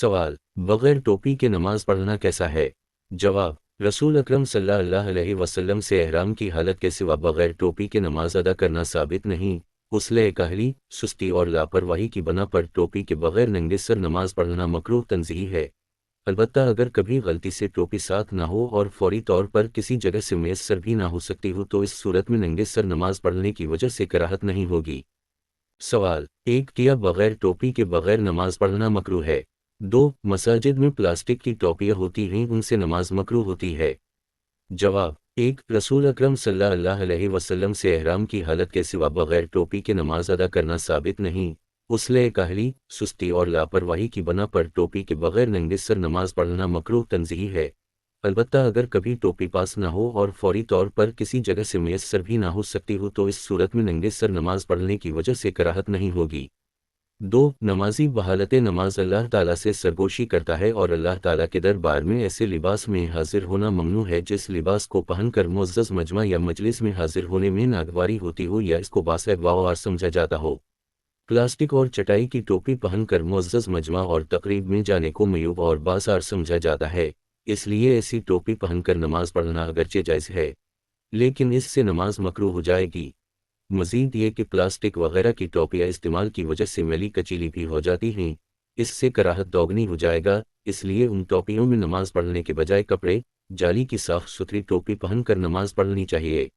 सवाल: बगैर टोपी के नमाज पढ़ना कैसा है? जवाब: रसूल अकरम सल्लल्लाहु अलैहि वसल्लम से एहराम की हालत के सिवा बगैर टोपी के नमाज अदा करना साबित नहीं। उसले काहली, सुस्ती और लापरवाही की बना पर टोपी के बगैर नंगे सर नमाज पढ़ना मकरूह तंज़ीही है। अलबत्ता अगर कभी गलती से टोपी साथ ना हो और फौरी तौर पर किसी जगह से मैसर भी ना हो सकती हो तो इस सूरत में नंगे सर नमाज पढ़ने की वजह से कराहत नहीं होगी। सवाल: एक, क्या बगैर टोपी के बगैर नमाज पढ़ना मकरूह है? 2, मसाजिद में प्लास्टिक की टोपियाँ होती हैं, उनसे नमाज मकरूह होती है। जवाब: 1, रसूल अकरम सल्लल्लाहु अलैहि वसल्लम से एहराम की हालत के सिवा बगैर टोपी के नमाज अदा करना साबित नहीं। उसले काहली, सुस्ती और लापरवाही की बना पर टोपी के बगैर नंगे सर नमाज पढ़ना मकरूह तंज़ीही है। अलबत्ता अगर कभी टोपी पास ना हो और फौरी तौर पर किसी जगह से मैसर भी ना हो सकती हो तो इस सूरत में नंगे सर नमाज पढ़ने की वजह से कराहत नहीं होगी। 2, नमाजी बहालत नमाज अल्लाह ताला से सरगोशी करता है और अल्लाह ताला के दरबार में ऐसे लिबास में हाजिर होना ममनू है जिस लिबास को पहनकर मुअज़्ज़ज़ मजमा या मजलिस में हाजिर होने में नागवारी होती हो या इसको बासवार समझा जाता हो। प्लास्टिक और चटाई की टोपी पहनकर मुअज़्ज़ज़ मजमा और तकरीब में जाने को मयूब और बासार समझा जाता है, इसलिए ऐसी टोपी पहनकर नमाज पढ़ना अगरचे जायज़ है, लेकिन इससे नमाज मकरूह हो जाएगी। मज़ीद ये कि प्लास्टिक वगैरह की टोपियाँ इस्तेमाल की वजह से मैली कचीली भी हो जाती हैं, इससे कराहत दोगुनी हो जाएगा, इसलिए उन टोपियों में नमाज पढ़ने के बजाय कपड़े, जाली की साफ सुथरी टोपी पहनकर नमाज पढ़नी चाहिए।